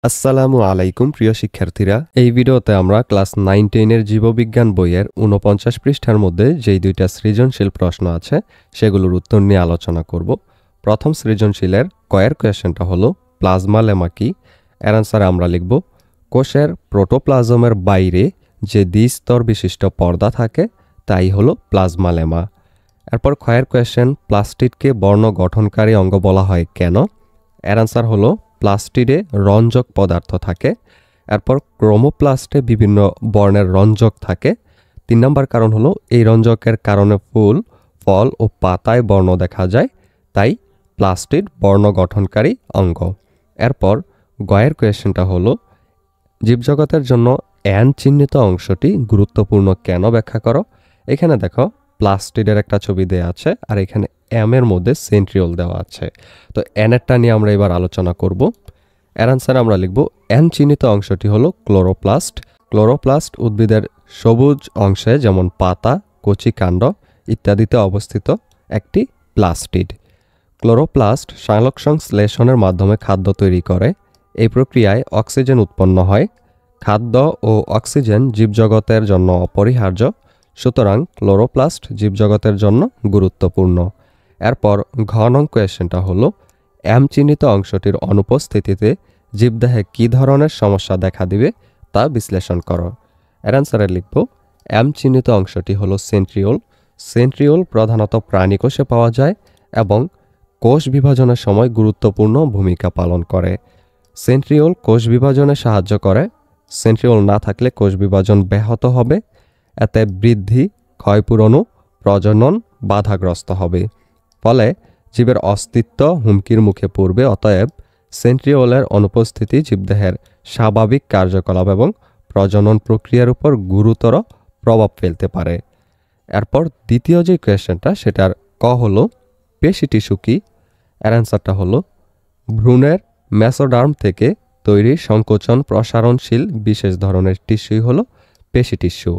আসসালামু আলাইকুম প্রিয় শিক্ষার্থীরা, এই ভিডিওতে আমরা ক্লাস 9-10 এর জীববিজ্ঞান বইয়ের 49 পৃষ্ঠার মধ্যে যেই দুইটা সৃজনশীল প্রশ্ন আছে সেগুলোর উত্তর নিয়ে আলোচনা করব। প্রথম সৃজনশীলের কয়ের কোয়েশ্চেনটা হলো প্লাজমা লেমা কি। এর আনসারে আমরা লিখব কোষের প্রোটোপ্লাজমের বাইরে যে দ্বিস্তর বিশিষ্ট পর্দা থাকে তাই হলো প্লাজমা লেমা। এরপর ক্ষয়ের কোয়েশ্চেন প্লাস্টিডকে বর্ণ গঠনকারী অঙ্গ বলা হয় কেন। এর আনসার হলো প্লাস্টিডে রঞ্জক পদার্থ থাকে। এরপর ক্রোমোপ্লাস্টে বিভিন্ন বর্ণের রঞ্জক থাকে। 3 নম্বর কারণ হলো এই রঞ্জকের কারণে ফুল, ফল ও পাতায় বর্ণ দেখা যায়, তাই প্লাস্টিড বর্ণ গঠনকারী অঙ্গ। এরপর গয়ের কোয়েশ্চেনটা হলো জীবজগতের জন্য অ্যান চিহ্নিত অংশটি গুরুত্বপূর্ণ কেন ব্যাখ্যা করো। এখানে দেখো প্লাস্টিডের একটা ছবি দেওয়া আছে আর এখানে এম এর মধ্যে সেন্ট্রিওল দেওয়া আছে। তো এনেরটা নিয়ে আমরা এবার আলোচনা করব। এর আনসারে আমরা লিখব এন চিহ্নিত অংশটি হলো ক্লোরোপ্লাস্ট। ক্লোরোপ্লাস্ট উদ্ভিদের সবুজ অংশে যেমন পাতা, কচি কাণ্ড ইত্যাদিতে অবস্থিত একটি প্লাস্টিড। ক্লোরোপ্লাস্ট সালোকসংশ্লেষণের মাধ্যমে খাদ্য তৈরি করে। এই প্রক্রিয়ায় অক্সিজেন উৎপন্ন হয়। খাদ্য ও অক্সিজেন জীবজগতের জন্য অপরিহার্য, সুতরাং ক্লোরোপ্লাস্ট জীবজগতের জন্য গুরুত্বপূর্ণ। এরপর ঘ নং কোয়েশ্চেনটা হলো এম চিহ্নিত অংশটির অনুপস্থিতিতে জীবদেহে কী ধরনের সমস্যা দেখা দিবে তা বিশ্লেষণ করো। এর আনসারে লিখব এম চিহ্নিত অংশটি হলো সেন্ট্রিওল। সেন্ট্রিওল প্রধানত প্রাণীকোষে পাওয়া যায় এবং কোষ বিভাজনের সময় গুরুত্বপূর্ণ ভূমিকা পালন করে। সেন্ট্রিওল কোষ বিভাজনে সাহায্য করে। সেন্ট্রিওল না থাকলে কোষ বিভাজন ব্যাহত হবে, এতে বৃদ্ধি, ক্ষয়পূরণ ও প্রজনন বাধাগ্রস্ত হবে, ফলে জীবের অস্তিত্ব হুমকির মুখে পড়বে। অতএব সেন্ট্রিওলের অনুপস্থিতি জীবদেহের স্বাভাবিক কার্যকলাপ এবং প্রজনন প্রক্রিয়ার উপর গুরুতর প্রভাব ফেলতে পারে। এরপর দ্বিতীয় যে কোয়েশ্চেনটা সেটার ক হলো পেশি টিস্যু কি। এর অ্যান্সারটা হলো ভ্রূণের মেসোডার্ম থেকে তৈরি সংকোচন প্রসারণশীল বিশেষ ধরনের টিস্যুই হলো পেশি টিস্যু।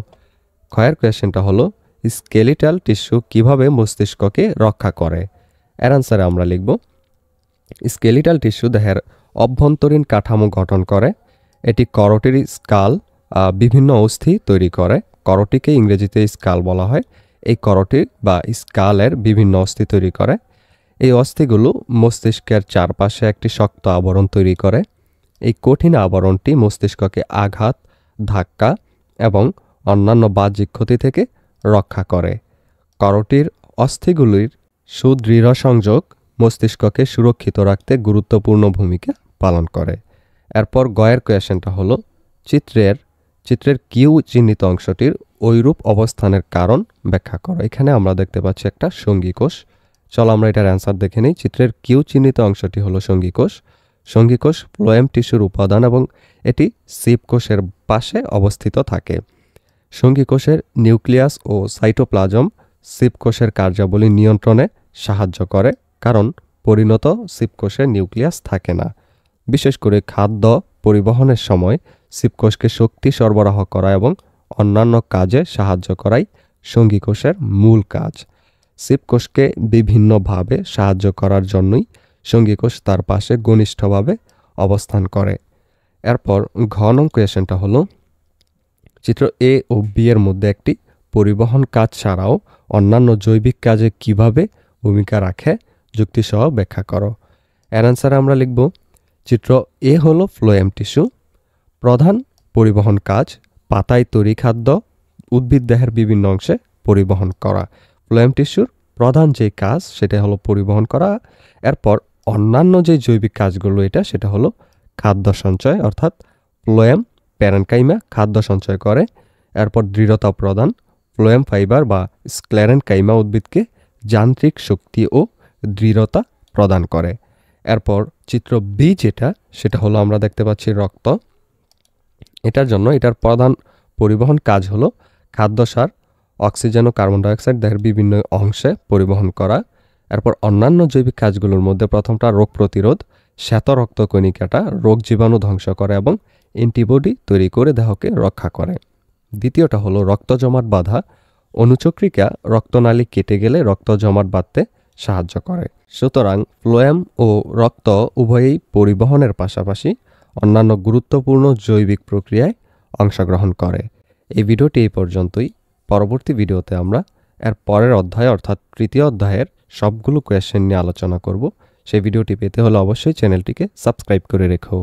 ক্ষয়ের কোয়েশ্চেনটা হলো স্কেলিটাল টিস্যু কিভাবে মস্তিষ্ককে রক্ষা করে। এর আনসারে আমরা লিখব স্কেলিটাল টিস্যু দেহের অভ্যন্তরীণ কাঠামো গঠন করে। এটি করটির স্কাল বিভিন্ন অস্থি তৈরি করে। করটিকে ইংরেজিতে স্কাল বলা হয়। এই করটি বা স্কালের বিভিন্ন অস্থি তৈরি করে। এই অস্থিগুলো মস্তিষ্কের চারপাশে একটি শক্ত আবরণ তৈরি করে। এই কঠিন আবরণটি মস্তিষ্ককে আঘাত, ধাক্কা এবং অন্যান্য বাহ্যিক ক্ষতি থেকে রক্ষা করে। করটির অস্থিগুলির সুদৃঢ় সংযোগ মস্তিষ্ককে সুরক্ষিত রাখতে গুরুত্বপূর্ণ ভূমিকা পালন করে। এরপর গয়ের কোয়েশ্চেনটা হলো চিত্রের কিউ চিহ্নিত অংশটির ঐরূপ অবস্থানের কারণ ব্যাখ্যা করো। এখানে আমরা দেখতে পাচ্ছি একটা সঙ্গী কোষ। চলো আমরা এটার অ্যান্সার দেখে নিই। চিত্রের কিউ চিহ্নিত অংশটি হলো সঙ্গী কোষ। সঙ্গী কোষ ফ্লোয়েম টিস্যুর উপাদান এবং এটি সিপ কোষের পাশে অবস্থিত থাকে। সঙ্গী কোষের নিউক্লিয়াস ও সাইটোপ্লাজম সিপ কোষের কার্যাবলী নিয়ন্ত্রণে সাহায্য করে, কারণ পরিণত সিপ কোষে নিউক্লিয়াস থাকে না। বিশেষ করে খাদ্য পরিবহনের সময় সিপ কোষকে শক্তি সরবরাহ করা এবং অন্যান্য কাজে সাহায্য করাই সঙ্গী কোষের মূল কাজ। সিপ কোষকে বিভিন্নভাবে সাহায্য করার জন্যই সঙ্গী কোষ তার পাশে ঘনিষ্ঠভাবে অবস্থান করে। এরপর ঘ নং কোয়েশ্চেনটা হলো চিত্র এ ও বি এর মধ্যে একটি পরিবহন কাজ ছাড়াও অন্যান্য জৈবিক কাজে কিভাবে ভূমিকা রাখে যুক্তিসহ ব্যাখ্যা করো। এর অ্যান্সারে আমরা লিখব চিত্র এ হলো ফ্লোয়েম টিস্যু। প্রধান পরিবহন কাজ পাতায় তৈরি খাদ্য উদ্ভিদ দেহের বিভিন্ন অংশে পরিবহন করা। ফ্লোয়েম টিস্যুর প্রধান যে কাজ সেটা হলো পরিবহন করা। এরপর অন্যান্য যে জৈবিক কাজগুলো সেটা হলো খাদ্য সঞ্চয়, অর্থাৎ ফ্লোয়েম প্যারেনকাইমা খাদ্য সঞ্চয় করে। এরপর দৃঢ়তা প্রদান, ফ্লোয়েম ফাইবার বা স্ক্লেরেনকাইমা উদ্ভিদকে যান্ত্রিক শক্তি ও দৃঢ়তা প্রদান করে। এরপর চিত্র বি সেটা হলো আমরা দেখতে পাচ্ছি রক্ত। এটার প্রধান পরিবহন কাজ হলো খাদ্যসার, অক্সিজেন ও কার্বন ডাইঅক্সাইড দেহের বিভিন্ন অংশে পরিবহন করা। এরপর অন্যান্য জৈবিক কাজগুলোর মধ্যে প্রথমটা রোগ প্রতিরোধ, শ্বেত রক্তকণিকাটা রোগ জীবাণু ধ্বংস করে এবং অ্যান্টিবডি তৈরি করে দেহকে রক্ষা করে। দ্বিতীয়টা হলো রক্ত জমাট বাঁধা, অনুচক্রিকা রক্তনালী কেটে গেলে রক্ত জমাট বাঁধতে সাহায্য করে। সুতরাং ফ্লোয়েম ও রক্ত উভয়ই পরিবহনের পাশাপাশি অন্যান্য গুরুত্বপূর্ণ জৈবিক প্রক্রিয়ায় অংশগ্রহণ করে। এই ভিডিওটি এই পর্যন্তই। পরবর্তী ভিডিওতে আমরা এর পরের অধ্যায় অর্থাৎ তৃতীয় অধ্যায়ের সবগুলো কোয়েশ্চেন নিয়ে আলোচনা করব। সেই ভিডিওটি পেতে হলে অবশ্যই চ্যানেলটিকে সাবস্ক্রাইব করে রেখো।